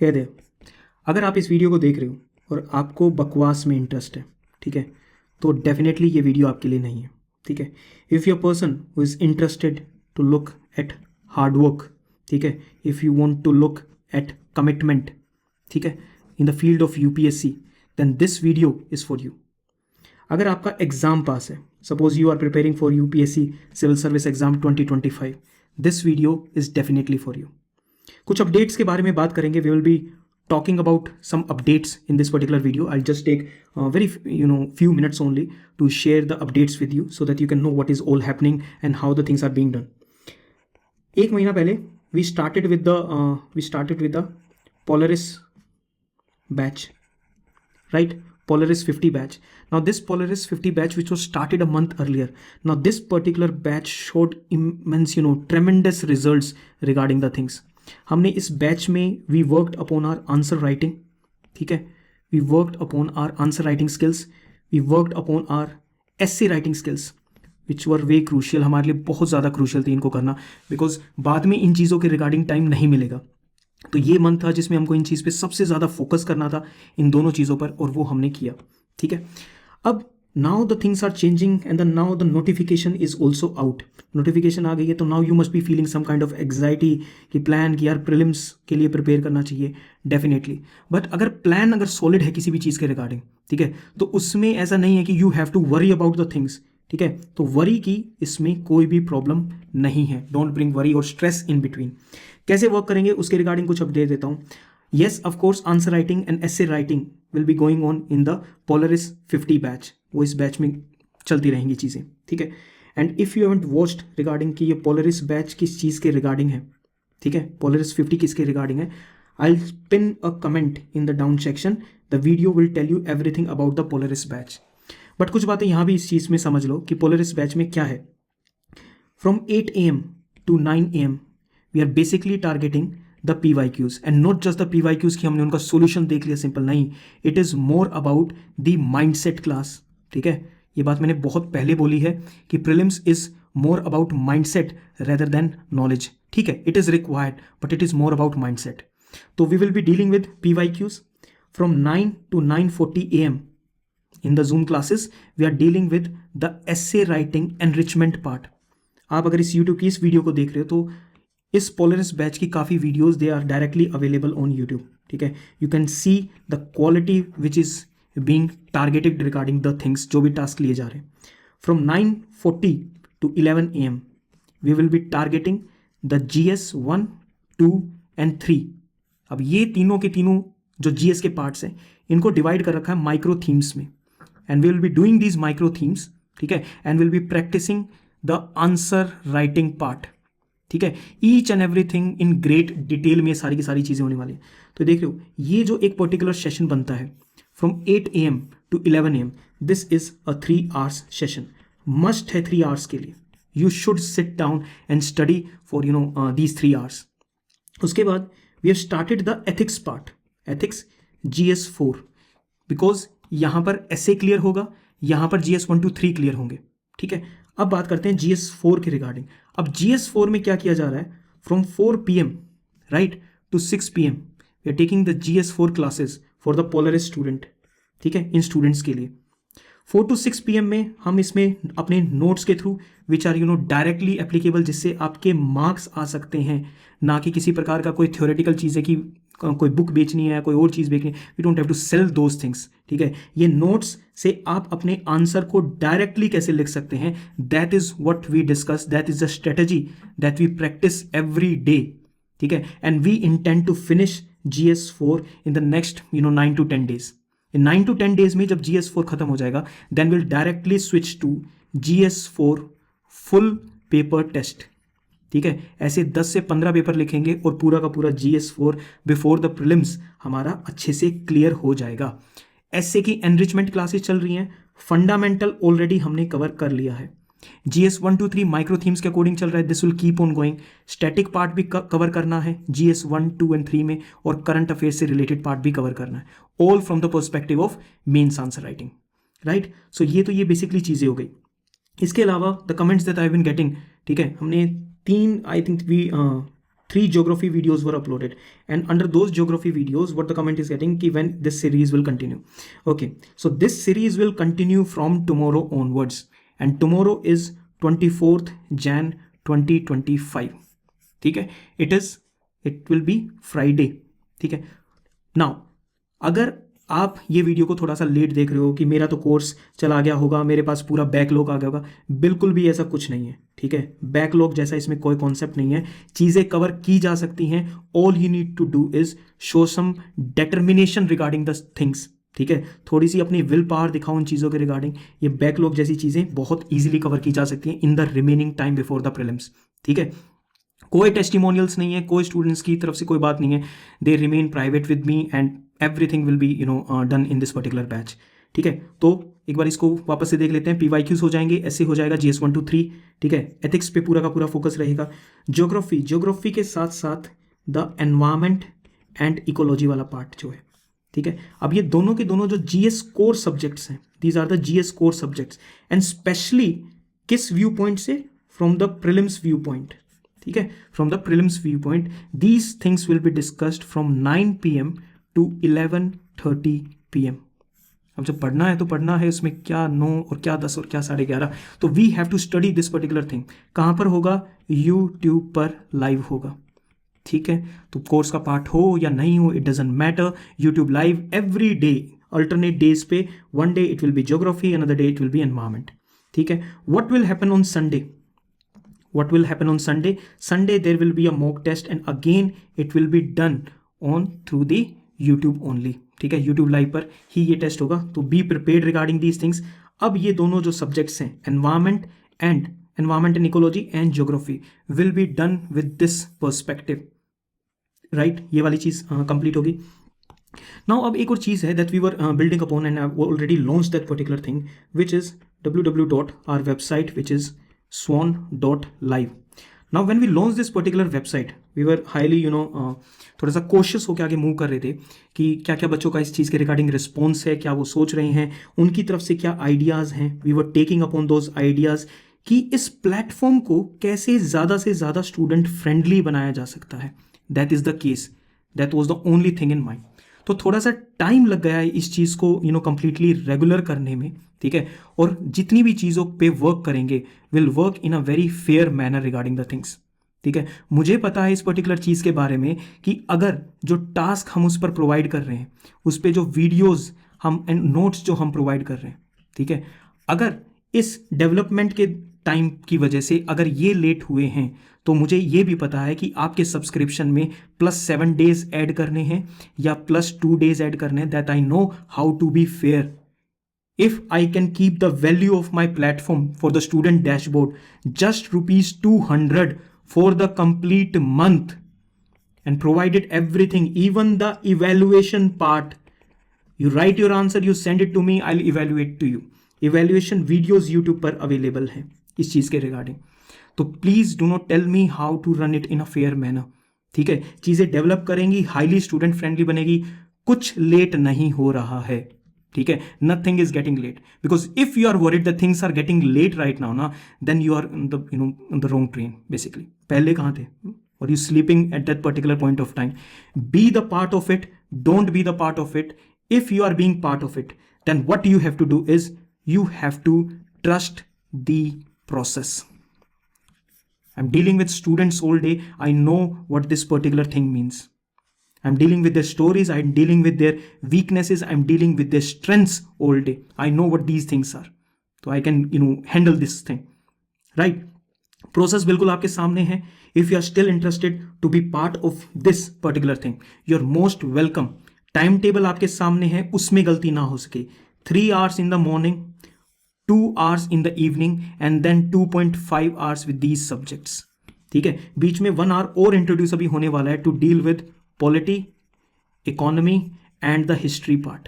है दे। अगर आप इस वीडियो को देख रहे हो और आपको बकवास में इंटरेस्ट है, ठीक है, तो डेफिनेटली ये वीडियो आपके लिए नहीं है, ठीक है। If you person who is interested to look at hard work, ठीक है, if you want to look at commitment, ठीक है, in the field of UPSC, then this video is for you. अगर आपका एग्जाम पास है, suppose you are preparing for UPSC civil service exam 2025, this video is definitely for you. कुछ updates के बारे में बात करेंगे। We will be talking about some updates in this particular video. I'll just take very few minutes only to share the updates with you so that you can know what is all happening and how the things are being done. एक महीना पहले we started with the Polaris batch, right? Polaris 50 batch. Now this Polaris 50 batch, which was started a month earlier, now this particular batch showed immense tremendous results regarding the things. हमने इस batch में we worked upon our answer writing, ठीक है, we worked upon our answer writing skills, we worked upon our essay writing skills which were way crucial. हमारे लिए बहुत ज़्यादा crucial थी इनको करना, बिकॉज बाद में इन चीज़ों के रिगार्डिंग टाइम नहीं मिलेगा। तो ये मंथ था जिसमें हमको इन चीज़ पे सबसे ज़्यादा फोकस करना था, इन दोनों चीज़ों पर, और वो हमने किया, ठीक है। अब now the things are changing and now the notification is also out. Notification आ गई है, तो now you must be feeling some kind of anxiety कि प्लान कि यार प्रीलिम्स के लिए प्रिपेयर करना चाहिए, डेफिनेटली। बट अगर प्लान अगर सॉलिड है किसी भी चीज़ के रिगार्डिंग, ठीक है, तो उसमें ऐसा नहीं है कि you have to worry about the things, ठीक है। तो वरी की इसमें कोई भी प्रॉब्लम नहीं है। डोंट ब्रिंग वरी और स्ट्रेस इन बिटवीन। कैसे वर्क करेंगे उसके रिगार्डिंग कुछ अपडेट देता हूँ। Yes, of course answer writing and essay writing will be going on in the Polaris 50 batch. वो इस बैच में चलती रहेंगी चीज़ें, ठीक है। And if you haven't watched regarding कि ये पोलरिस बैच किस चीज़ के रिगार्डिंग है, ठीक है, पोलरिस 50 किसके रिगार्डिंग है, I will pin a comment in the down section. The video will tell you everything about the Polaris batch. But कुछ बातें यहाँ भी इस चीज़ में समझ लो कि पोलरिस बैच में क्या है। From 8 AM to 9 AM we are basically targeting the PYQs and not just the PYQs कि हमने उनका सोल्यूशन देख लिया सिंपल, नहीं, it is more about the mindset class, ठीक है। ये बात मैंने बहुत पहले बोली है कि prelims is more about mindset rather than knowledge, ठीक है। It is required but it is more about mindset. तो we will be dealing with PYQs from 9 to 9:40 AM in the Zoom classes. We are dealing with the essay writing enrichment part. आप अगर इस YouTube की इस video को देख रहे हो तो इस पोलरिस बैच की काफ़ी videos they are directly available on YouTube, ठीक है। You can see the quality which is being targeted regarding the things, जो भी टास्क लिए जा रहे हैं। From 9:40 to 11 AM we will be targeting the GS 1, 2 and 3। अब ये तीनों के तीनों जो GS के पार्ट्स हैं इनको डिवाइड कर रखा है माइक्रो थीम्स में, and we will be doing these micro themes, ठीक है, and will be practising the answer writing part, ठीक है। Each and everything in great detail में सारी की सारी चीज़ें होने वाली हैं। तो देख रहे हो ये जो एक पर्टिकुलर सेशन बनता है from 8 AM to 11 AM, this is a 3 hours session. Must है 3 hours के लिए। You should sit down and study for these 3 hours। उसके बाद we have started the ethics part, ethics GS 4, because यहाँ पर ऐसे क्लियर होगा, यहाँ पर GS 1 to 3 क्लियर होंगे, ठीक है। अब बात करते हैं GS 4 के रिगार्डिंग। अब GS 4 में क्या किया जा रहा है, from 4 PM right to 6 PM we are taking the GS 4 classes for the Polaris student, ठीक है, इन स्टूडेंट्स के लिए। 4 to 6 PM में हम इसमें अपने नोट्स के through which are directly applicable, जिससे आपके मार्क्स आ सकते हैं, ना कि किसी प्रकार का कोई थ्योरेटिकल चीज़ है कि कोई बुक बेचनी है, कोई और चीज़ बेचनी है। We don't have to sell those things, ठीक है। ये नोट्स से आप अपने आंसर को डायरेक्टली कैसे लिख सकते हैं, that is what we discuss, that is the strategy that we practise every day, ठीक है। And we intend to finish GS 4 in the next 9 to 10 days। In 9 to 10 days में जब GS 4 खत्म हो जाएगा, then will directly switch to GS 4 full paper test, ठीक है। ऐसे 10 से 15 पेपर लिखेंगे और पूरा का पूरा GS 4 बिफोर द प्रीलिम्स हमारा अच्छे से क्लियर हो जाएगा। ऐसे की एनरिचमेंट क्लासेस चल रही हैं, फंडामेंटल ऑलरेडी हमने कवर कर लिया है। GS 1 to 3 माइक्रो थीम्स के अकॉर्डिंग चल रहा है, this will keep on going. Static part भी कवर करना है GS 1, 2 and 3 में, और करंट अफेयर्स से रिलेटेड पार्ट भी कवर करना है, all from the perspective of mains answer writing, right. So ये बेसिकली चीज़ें हो गई। इसके अलावा the comments that I been getting, ठीक है, हमने 3 I think we 3 geography videos were uploaded, and under those geography videos what the comment is getting ki when this series will continue. Okay, so this series will continue from tomorrow onwards, and tomorrow is 24th Jan 2025. ठीक है, it will be Friday. ठीक है, now अगर आप ये video को थोड़ा सा लेट देख रहे हो कि मेरा तो कोर्स चला गया होगा, मेरे पास पूरा बैकलॉग आ गया होगा, बिल्कुल भी ऐसा कुछ नहीं है. ठीक है, बैकलॉग जैसा इसमें कोई कॉन्सेप्ट नहीं है, चीज़ें कवर की जा सकती हैं. All you need to do is show some determination regarding the things. ठीक है, थोड़ी सी अपनी विल पावर दिखाओ उन चीज़ों के रिगार्डिंग. ये बैकलॉग जैसी चीज़ें बहुत ईजिली कवर की जा सकती हैं in the remaining time before the prelims. ठीक है, कोई टेस्टिमोनियल्स नहीं है, कोई स्टूडेंट्स की तरफ से कोई बात नहीं है. They remain private with me and everything will be done in this particular batch. ठीक है, तो एक बार इसको वापस से देख लेते हैं. PYQs हो जाएंगे, ऐसे हो जाएगा GS 1 to 3. ठीक है, एथिक्स पे पूरा का पूरा फोकस रहेगा. ज्योग्राफी के साथ साथ द एनवायरमेंट एंड इकोलॉजी वाला पार्ट जो है. ठीक है, अब ये दोनों के दोनों जो GS कोर सब्जेक्ट्स हैं, these are the GS core subjects, and specially किस व्यू पॉइंट से, from the prelims view point. ठीक है, from the prelims view point these things will be discussed from 9 PM to 11:30 PM. अब जब पढ़ना है तो पढ़ना है, उसमें क्या 9 और क्या 10 और क्या 11:30. तो we have to study this particular thing. कहाँ पर होगा? यूट्यूब पर लाइव होगा. ठीक है, तो कोर्स का पार्ट हो या नहीं हो, it doesn't matter. YouTube live every day, alternate days पे. One day it will be geography, another day it will be environment. ठीक है, what will happen on Sunday? What will happen on Sunday? Sunday there will be a mock test, and again it will be done on through the YouTube only. ठीक है, YouTube live पर ही ये test होगा. तो be prepared regarding these things. अब ये दोनों जो सब्जेक्ट्स हैं, environment and ecology and geography, will be done with this perspective. Right, ये वाली चीज़ कंप्लीट होगी. नाउ अब एक और चीज़ है that we were building upon, and I already launch that particular thing, which is www.our website, which is swan.live. Now when we launched this particular website, we were highly थोड़ा सा cautious होकर आगे move कर रहे थे कि क्या क्या बच्चों का इस चीज़ के रिगार्डिंग रिस्पॉन्स है, क्या वो सोच रहे हैं, उनकी तरफ से क्या आइडियाज़ हैं. We were taking upon those ideas कि इस प्लेटफॉर्म को कैसे ज़्यादा से ज़्यादा स्टूडेंट फ्रेंडली बनाया जा सकता है. That is the case, that was the only thing in mind. तो थोड़ा सा टाइम लग गया है इस चीज़ को कंप्लीटली रेगुलर करने में. ठीक है, और जितनी भी चीज़ों पे वर्क करेंगे will work in a very fair manner regarding the things. ठीक है, मुझे पता है इस पर्टिकुलर चीज़ के बारे में कि अगर जो टास्क हम उस पर प्रोवाइड कर रहे हैं, उस पर जो वीडियोज़ हम एंड नोट्स जो हम प्रोवाइड कर रहे हैं, ठीक है, अगर इस डेवलपमेंट के टाइम की वजह से अगर ये लेट हुए हैं, तो मुझे ये भी पता है कि आपके सब्सक्रिप्शन में +7 days ऐड करने हैं या +2 days ऐड करने हैं. That I know how to be fair. If I can keep the value of my platform for the student dashboard just ₹200 for the complete month and provided everything, even the evaluation part, you write your answer, you send it to me, I'll evaluate to you. Evaluation videos YouTube पर available हैं इस चीज़ के regarding. तो please do not tell me how to run it in a fair manner. ठीक है, चीज़ें develop करेंगी, highly student friendly बनेगी. कुछ लेट नहीं हो रहा है. ठीक है, nothing is getting late, because if you are worried that things are getting late right now ना, then you are the wrong train basically. पहले कहाँ थे, और you sleeping at that particular point of time. Be the part of it, don't be the part of it. If you are being part of it, then what you have to do is you have to trust the process. I'm dealing with students all day. I know what this particular thing means. I'm dealing with their stories. I'm dealing with their weaknesses. I'm dealing with their strengths all day. I know what these things are. So I can, handle this thing. Right? Process बिल्कुल आपके सामने है. If you are still interested to be part of this particular thing, you're most welcome. Time table आपके सामने है, उसमें गलती ना हो सके. 3 hours in the morning, 2 hours in the evening, and then 2.5 hours with these subjects. ठीक है, बीच में 1 hour और इंट्रोड्यूस अभी होने वाला है to deal with polity, economy and the history part.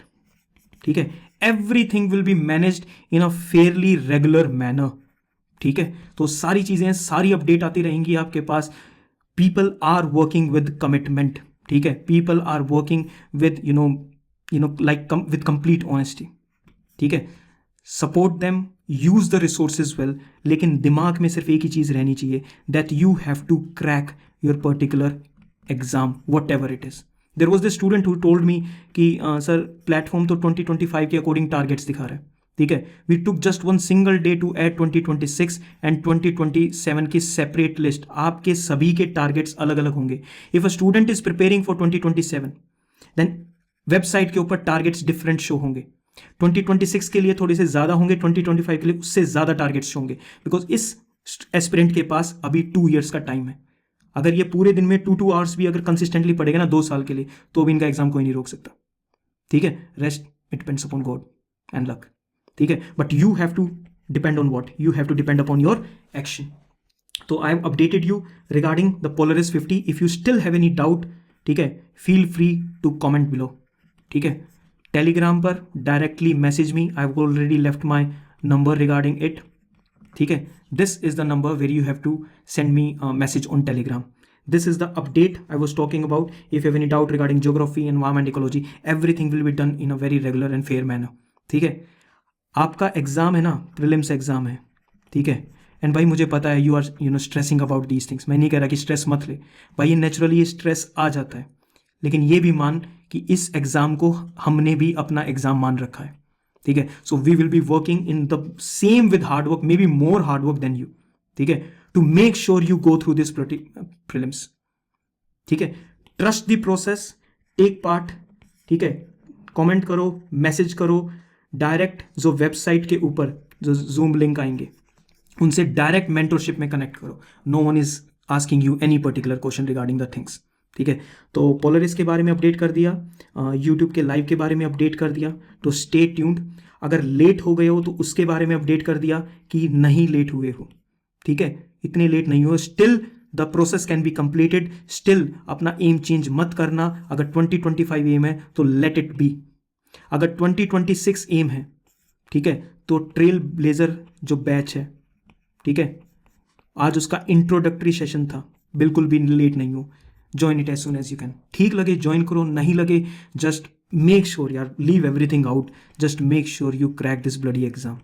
ठीक है, everything will be managed in a fairly regular manner. ठीक है, तो सारी चीज़ें, सारी अपडेट आती रहेंगी आपके पास. People are working with commitment. ठीक है, people are working with like with complete honesty. ठीक है, support them, use the resources well, लेकिन दिमाग में सिर्फ एक ही चीज़ रहनी चाहिए, that you have to crack your particular exam whatever it is. There was the student who told me कि सर प्लेटफॉर्म तो 2025 के अकॉर्डिंग टारगेट्स दिखा रहा है. ठीक है, we took just one single day to add 2026 and 2027 की separate list. आपके सभी के टारगेट्स अलग अलग होंगे. If a student is preparing for 2027, then website के ऊपर टारगेट्स डिफरेंट शो होंगे. 2026 के लिए थोड़े से ज़्यादा होंगे, 2025 के लिए उससे ज़्यादा टारगेट्स होंगे, बिकॉज इस एस्पिरेंट के पास अभी 2 years का टाइम है. अगर ये पूरे दिन में 2 आवर्स भी अगर कंसिस्टेंटली पढ़ेगा ना 2 साल के लिए, तो भी इनका एग्जाम कोई नहीं रोक सकता. ठीक है, rest it depends upon God and luck. ठीक है, but you have to depend on what, you have to depend upon your action. तो I have updated you regarding the Polaris 50. If you still have any doubt, ठीक है, feel free to comment below. ठीक है, Telegram पर directly message me, I have already left my number regarding it. ठीक है, this is the number where you have to send me message on Telegram. This is the update I was talking about. If you have any doubt regarding geography, environment, ecology, everything will be done in a very regular and fair manner. ठीक है, आपका exam है ना, prelims exam है. ठीक है, and भाई मुझे पता है you are stressing about these things. मैं नहीं कह रहा कि स्ट्रेस मत ले भाई, ये नेचुरली ये स्ट्रेस आ जाता है, लेकिन ये भी मान कि इस एग्जाम को हमने भी अपना एग्जाम मान रखा है. ठीक है, so we will be working in the same with hard work, maybe more hard work than you. ठीक है, to make sure you go through this prelims. ठीक है, trust the process, take part. ठीक है, comment करो, message करो, direct जो website के ऊपर जो जूम लिंक आएंगे उनसे डायरेक्ट मेंटरशिप में कनेक्ट करो. No one is asking you any particular question regarding the things. ठीक है, तो पोलरिस के बारे में अपडेट कर दिया, यूट्यूब के लाइव के बारे में अपडेट कर दिया, तो स्टे ट्यून्ड. अगर लेट हो गए हो तो उसके बारे में अपडेट कर दिया कि नहीं लेट हुए हो. ठीक है, इतने लेट नहीं हो, still the process can be completed. Still अपना एम चेंज मत करना. अगर 2025 एम है तो लेट इट बी. अगर 2026 एम है, ठीक है, तो ट्रेल ब्लेजर जो बैच है, ठीक है, आज उसका इंट्रोडक्टरी सेशन था. बिल्कुल भी लेट नहीं हो, join it as soon as you can. ठीक लगे ज्वाइन करो, नहीं लगे जस्ट मेक श्योर यार, leave everything out, just make sure you crack this bloody exam.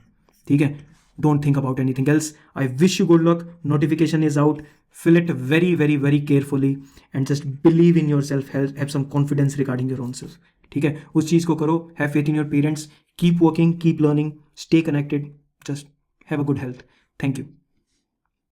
ठीक है, don't think about anything else. I wish you good luck. Notification is out. Fill it very, very, very carefully and just believe in yourself. Have some confidence regarding your own self. ठीक है, उस चीज़ को करो. Have faith in your parents. Keep working, keep learning, stay connected. Just have a good health. Thank you.